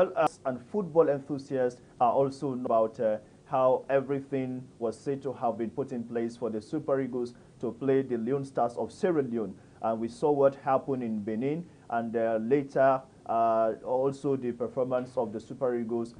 Well, and football enthusiasts are also know about how everything was said to have been put in place for the Super Eagles to play the Leone Stars of Sierra Leone. And we saw what happened in Benin, and later also the performance of the Super Eagles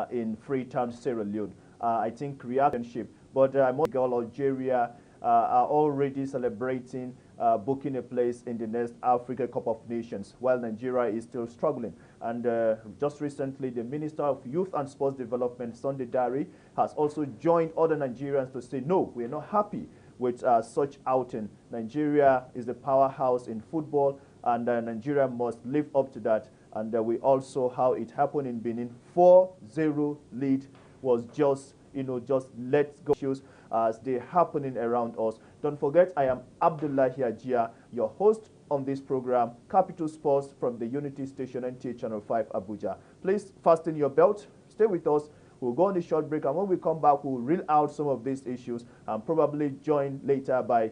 in Freetown, Sierra Leone. I think reactionship. But Algeria are already celebrating booking a place in the next Africa Cup of Nations, while Nigeria is still struggling. And just recently, the Minister of Youth and Sports Development, Sunday Dari, has also joined other Nigerians to say, no, we are not happy with such outing. Nigeria is the powerhouse in football, and Nigeria must live up to that. And we also how it happened in Benin. 4-0 lead was just, just let go issues as they're happening around us. Don't forget, I am Abdullahi Ajia, your host on this program, Capital Sports from the Unity Station NTA Channel 5 Abuja. Please fasten your belt, stay with us. We'll go on a short break, and when we come back, we'll reel out some of these issues and probably join later by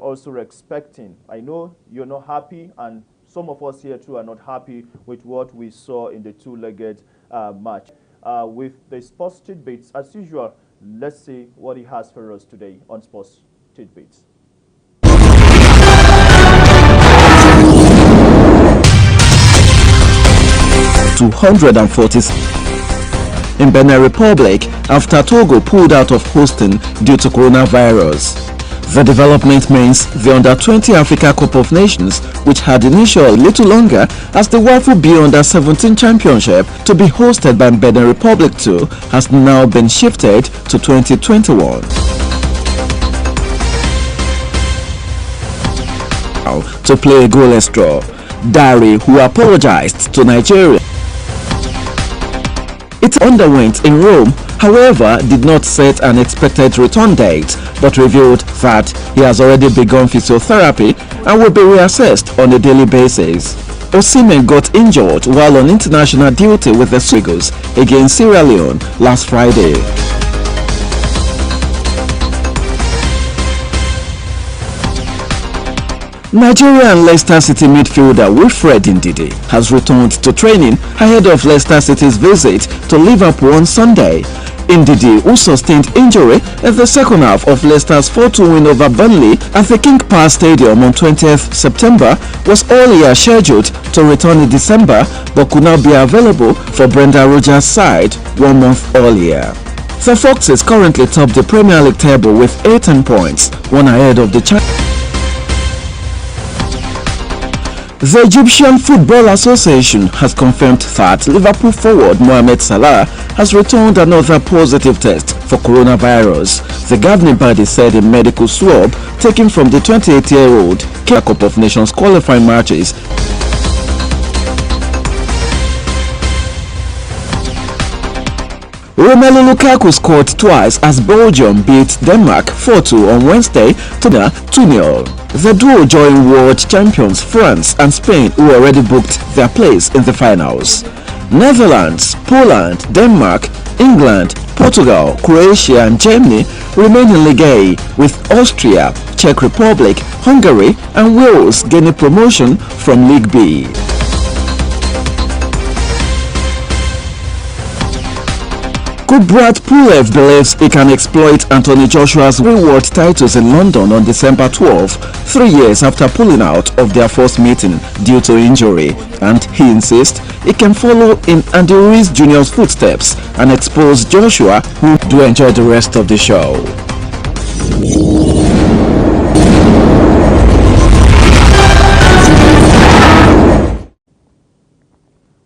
also expecting. I know you're not happy, and some of us here too are not happy with what we saw in the two-legged match. With the Sports Tidbits, as usual, let's see what he has for us today on Sports Tidbits. 240 in Benin Republic after Togo pulled out of hosting due to coronavirus. The development means the Under-20 Africa Cup of Nations, which had initially a little longer as the WAFU B Under-17 Championship to be hosted by Benin Republic 2, has now been shifted to 2021. To play a goalless draw, Dari, who apologized to Nigeria, it underwent in Rome, however, did not set an expected return date, but revealed that he has already begun physiotherapy and will be reassessed on a daily basis. Osimhen got injured while on international duty with the Super Eagles against Sierra Leone last Friday. Nigeria and Leicester City midfielder Wilfred Ndidi has returned to training ahead of Leicester City's visit to Liverpool on Sunday. Ndidi, who sustained injury in the second half of Leicester's 4-2 win over Burnley at the King Power Stadium on 20th September, was earlier scheduled to return in December but could now be available for Brendan Rodgers' side 1 month earlier. The Foxes currently top the Premier League table with 18 points, one ahead of the The Egyptian Football Association has confirmed that Liverpool forward Mohamed Salah has returned another positive test for coronavirus. The governing body said a medical swab taken from the 28-year-old Cup of Nations qualifying matches Romelu Lukaku scored twice as Belgium beat Denmark 4-2 on Wednesday to 2-0. The duo join world champions France and Spain, who already booked their place in the finals. Netherlands, Poland, Denmark, England, Portugal, Croatia and Germany remain in Ligue A, with Austria, Czech Republic, Hungary and Wales gaining promotion from League B. Kubrat Pulev believes he can exploit Anthony Joshua's world titles in London on December 12, 3 years after pulling out of their first meeting due to injury, and he insists he can follow in Andy Ruiz Jr.'s footsteps and expose Joshua, who do enjoy the rest of the show.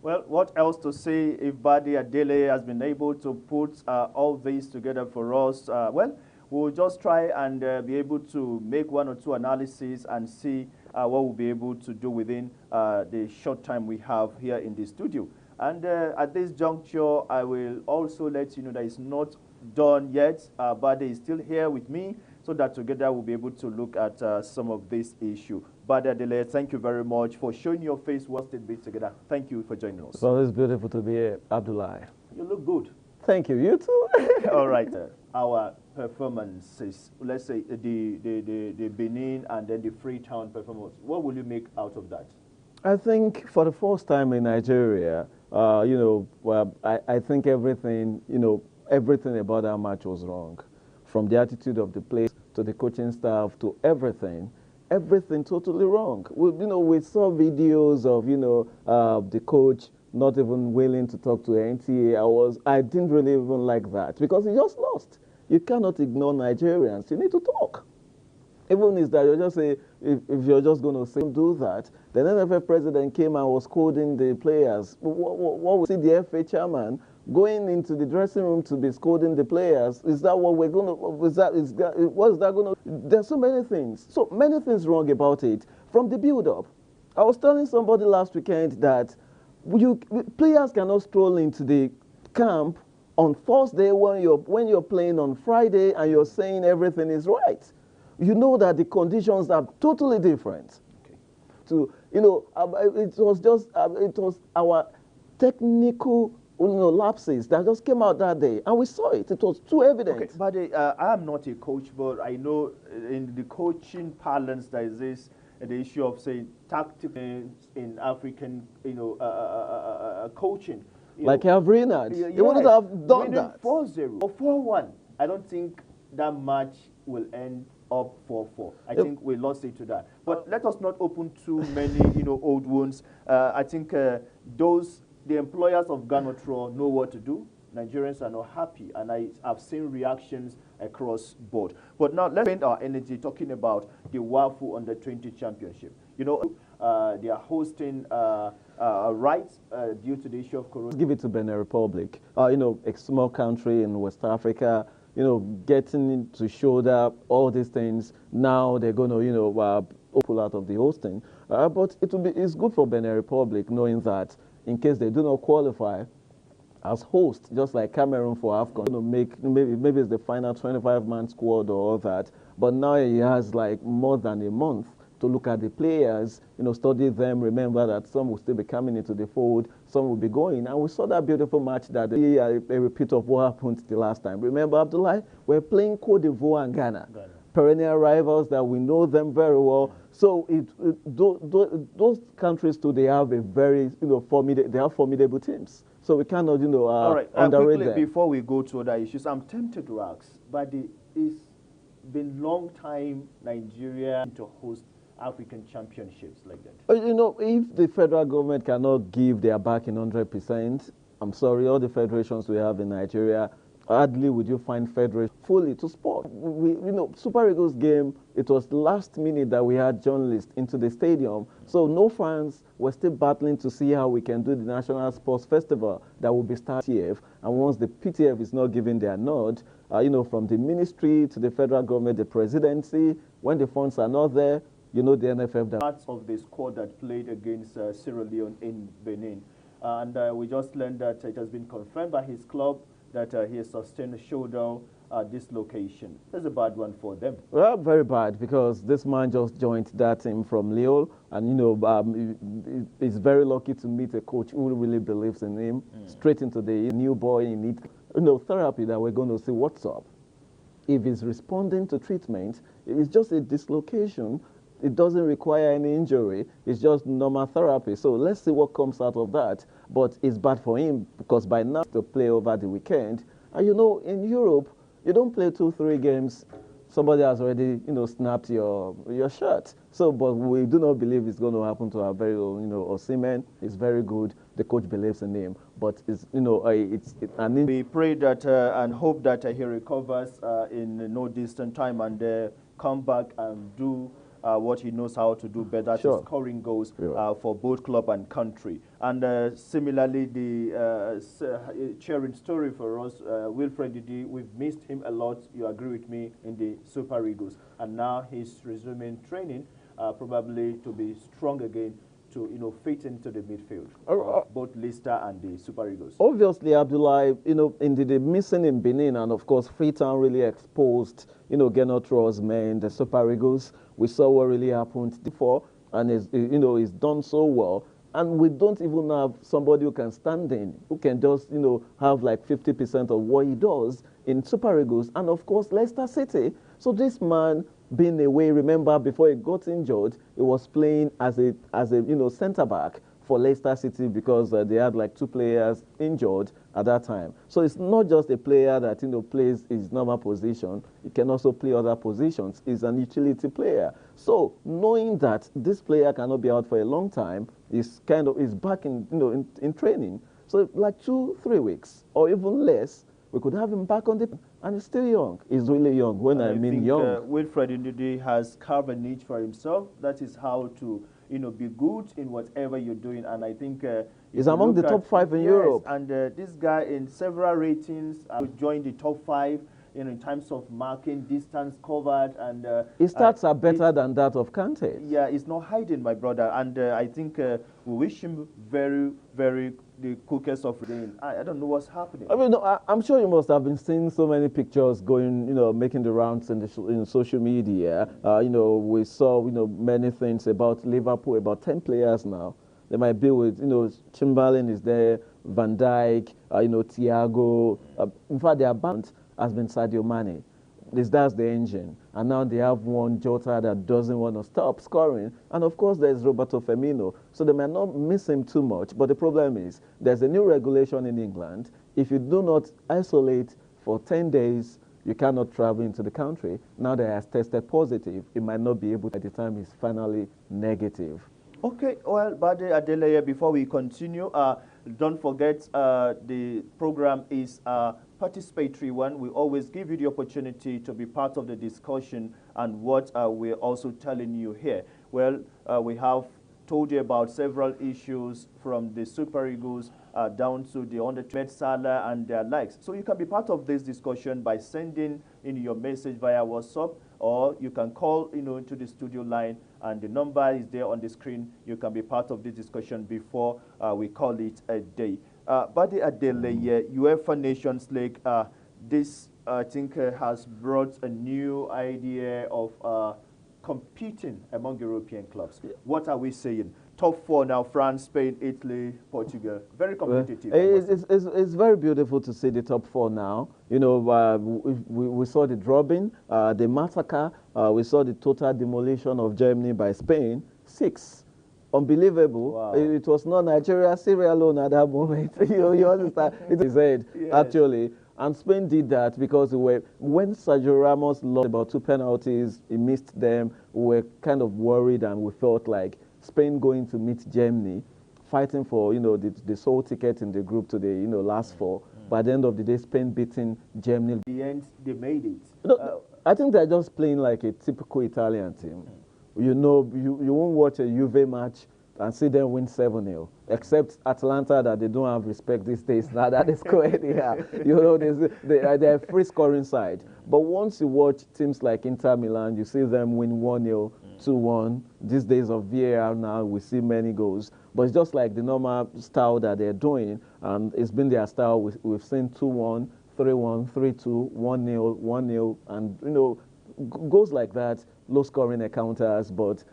Well, what else to say if Badi Adele has been able to put all these together for us? Well, we'll just try and be able to make one or two analyses and see what we'll be able to do within the short time we have here in the studio. And at this juncture, I will also let you know that it's not done yet. Bade is still here with me, so that together we'll be able to look at some of this issue. Bade Adele, thank you very much for showing your face whilst it be together. Thank you for joining us. It's always beautiful to be here, Abdullahi. You look good. Thank you. You too. All right. Our performances, let's say the Benin and then the Freetown performance, what will you make out of that? I think for the first time in Nigeria, well, I think everything, everything about that match was wrong. From the attitude of the players to the coaching staff to everything totally wrong. We saw videos of, the coach not even willing to talk to NTA. I didn't really even like that because he just lost. You cannot ignore Nigerians. You need to talk. Even if that, you just say, if you're just going to say, do that, the NFF president came and was scolding the players. What we see the FA chairman going into the dressing room to be scolding the players? Is that what we're going to, what is that going to, there's so many things wrong about it. From the build-up, I was telling somebody last weekend that players cannot stroll into the camp on Thursday when you're playing on Friday and you're saying everything is right. You know that the conditions are totally different. Okay. It was our technical lapses that just came out that day, and we saw it. It was too evident. Okay, but I am not a coach, but I know in the coaching parlance there is this the issue of saying tactics in African, coaching. Like Havrina, he wouldn't have done that. 4-0 or 4-1. I don't think that match will end up 4-4. I think we lost it to that. But let us not open too many, old wounds. I think the employers of Ganotro know what to do. Nigerians are not happy, and I've seen reactions across board. But now let's spend our energy talking about the WAFU Under-20 Championship. They are hosting rights due to the issue of corona. Give it to Benin Republic. A small country in West Africa. Getting to shoulder all these things. Now they're going to, pull out of the hosting. But it's good for Benin Republic knowing that in case they do not qualify as host, just like Cameroon for AFCON, maybe it's the final 25-man squad or all that. But now he has like more than a month to look at the players, study them, remember that some will still be coming into the fold, some will be going. And we saw that beautiful match that a repeat of what happened the last time. Remember, Abdullahi, we're playing Cote d'Ivoire and Ghana. Perennial rivals that we know them very well. So those countries too, they have a very, they have formidable teams. So we cannot, all right. underrate Quickly, them. Before we go to other issues, I'm tempted to ask, but it's been long time Nigeria to host African championships like that. If the federal government cannot give their backing 100%, I'm sorry, all the federations we have in Nigeria, hardly would you find federation fully to sport. Super Eagles game, it was last minute that we had journalists into the stadium. So no fans were still battling to see how we can do the National Sports Festival that will be starting PTF. And once the PTF is not giving their nod, from the ministry to the federal government, the presidency, when the funds are not there, the NFF. Parts of the squad that played against Sierra Leone in Benin. And we just learned that it has been confirmed by his club that he has sustained a shoulder dislocation. That's a bad one for them. Well, very bad, because this man just joined that team from Lille, and he's very lucky to meet a coach who really believes in him. Straight into the new boy in need. Therapy that we're going to see what's up. If he's responding to treatment, it's just a dislocation. It doesn't require any injury. It's just normal therapy. So let's see what comes out of that. But it's bad for him because by now to play over the weekend. And in Europe, you don't play 2-3 games. Somebody has already, snapped your shirt. So, but we do not believe it's going to happen to our very own, Osimhen. He's very good. The coach believes in him. But we pray that and hope that he recovers in no distant time and come back and do what he knows how to do better, scoring goals for both club and country. And similarly, the cheering story for us, Wilfred Ndidi, we've missed him a lot, you agree with me, in the Super Eagles. And now he's resuming training, probably to be strong again to fit into the midfield of both Leicester and the Super Eagles? Obviously, Abdullah, indeed, the missing in Benin, and of course, Freetown really exposed, Gernot Rohr's men, the Super Eagles. We saw what really happened before, and he's done so well. And we don't even have somebody who can stand in, who can just, have like 50% of what he does in Super Eagles, and of course, Leicester City. So this man being away, remember, before he got injured, he was playing as a centre back for Leicester City because they had like 2 players injured at that time. So it's not just a player that plays his normal position. He can also play other positions. He's an utility player. So knowing that this player cannot be out for a long time, is back in training. So like 2-3 weeks or even less, we could have him back on the, and he's still young. He's really young. When I mean young, Wilfred Ndidi has carved a niche for himself. That is how to be good in whatever you're doing. And I think he's among the top 5 in Europe. And this guy in several ratings joined the top 5. In terms of marking, distance covered, and his stats are better than that of Kante. Yeah, he's not hiding, my brother, and I think we wish him very, very the quickest of rain. I don't know what's happening. I mean, no, I'm sure you must have been seeing so many pictures going, making the rounds in social media. We saw, many things about Liverpool, about 10 players now. They might be with, Chamberlain is there, Van Dijk, Thiago. In fact, their band has been Sadio Mane. That's the engine. And now they have one Jota that doesn't want to stop scoring. And of course, there's Roberto Firmino. So they might not miss him too much. But the problem is, there's a new regulation in England. If you do not isolate for 10 days, you cannot travel into the country. Now that he has tested positive, he might not be able to, at the time he's finally negative. Okay, well, Bade Adeleye, before we continue, don't forget the program is a participatory one. We always give you the opportunity to be part of the discussion and what we're also telling you here. Well, we have told you about several issues from the Super Eagles down to the under-20 Salah and their likes. So you can be part of this discussion by sending in your message via WhatsApp, or you can call into the studio line, and the number is there on the screen. You can be part of this discussion before we call it a day. Bade Adeleye, UEFA Nations League, this I think has brought a new idea of competing among European clubs. What are we saying? Top 4 now: France, Spain, Italy, Portugal. Very competitive. It's very beautiful to see the top 4 now. We saw the drubbing, the massacre. We saw the total demolition of Germany by Spain. 6. Unbelievable. Wow. It was not Nigeria, Sierra Leone at that moment. you understand? It is said, yes. Actually. And Spain did that because when Sergio Ramos lost about 2 penalties, he missed them. We were kind of worried, and we felt like Spain going to meet Germany, fighting for the sole ticket in the group to the last 4. By the end of the day, Spain beating Germany. In the end, they made it. I think they're just playing like a typical Italian team. You won't watch a Juve match and see them win 7-0, except Atalanta, that they don't have respect these days. Now that is going here. They're a free scoring side. But once you watch teams like Inter Milan, you see them win 1-0, 2-1. These days of VAR now, we see many goals. But it's just like the normal style that they're doing, and it's been their style. We've seen 2-1, 3-1, 3-2, 1-0, 1-0, and goals like that. Low-scoring encounters, but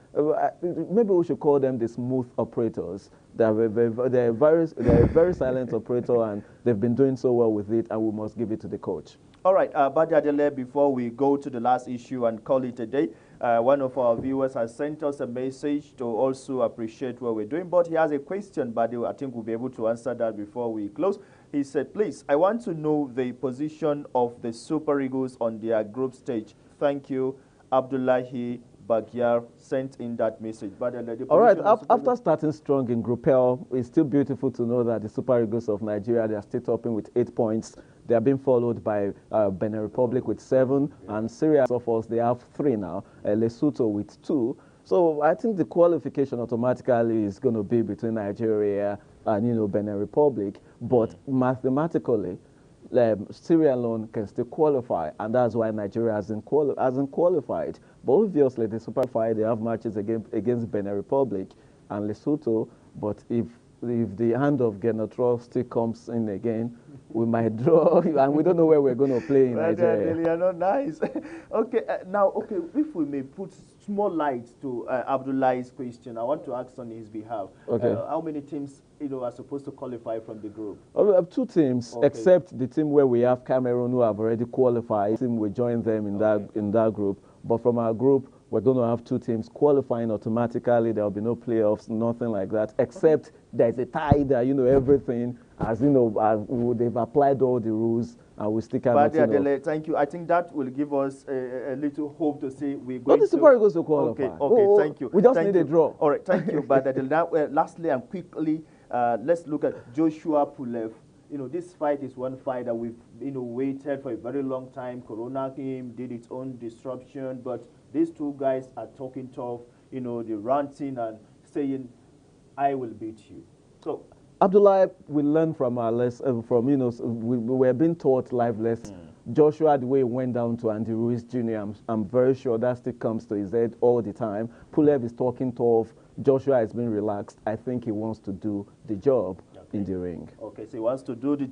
maybe we should call them the smooth operators. They're a very silent operator, and they've been doing so well with it, and we must give it to the coach. All right, Bade Adeleye, before we go to the last issue and call it a day, one of our viewers has sent us a message to also appreciate what we're doing, but he has a question, Bade. I think we'll be able to answer that before we close. He said, please, I want to know the position of the Super Eagles on their group stage. Thank you. Abdullahi Bagyar sent in that message. But all right, after starting strong in Group L, it's still beautiful to know that the Super Eagles of Nigeria, they are still topping with 8 points. They are being followed by Benin Republic with 7, and Syria, of course, they have 3 now, Lesotho with 2. So I think the qualification automatically is going to be between Nigeria and Benin Republic, but mathematically, Syria alone can still qualify, and that's why Nigeria hasn't qualified. But obviously, the Super 5, they have matches against Benin Republic. and Lesotho. But if the hand of Genotro still comes in again, we might draw, and we don't know where we're going to play in Nigeria. Really are not nice. Okay, now, if we may put small light to Abdullah's question, I want to ask on his behalf. Okay. How many teams, are supposed to qualify from the group? We have 2 teams, Okay. except the team where we have Cameroon who have already qualified. The team will join them in that group. But from our group, we're going to have 2 teams qualifying automatically. There will be no playoffs, nothing like that, except there's a tie that, everything, they've applied all the rules, and we still cannot. Thank you. I think that will give us a little hope to say we're Not going the Super Eagles to qualify. Okay, thank you. We just need a draw. All right, thank you. But now, lastly and quickly, let's look at Joshua Pulev. This fight is one fight that we've, waited for a very long time. Corona came, did its own disruption, but these 2 guys are talking tough, they're ranting and saying, I will beat you. So, Abdullah, we learn from our lesson, we have been taught life lessons. Joshua, the way he went down to Andy Ruiz Jr., I'm very sure that still comes to his head all the time. Pulev is talking tough. Joshua has been relaxed. I think he wants to do the job in the ring. Okay, so he wants to do the job.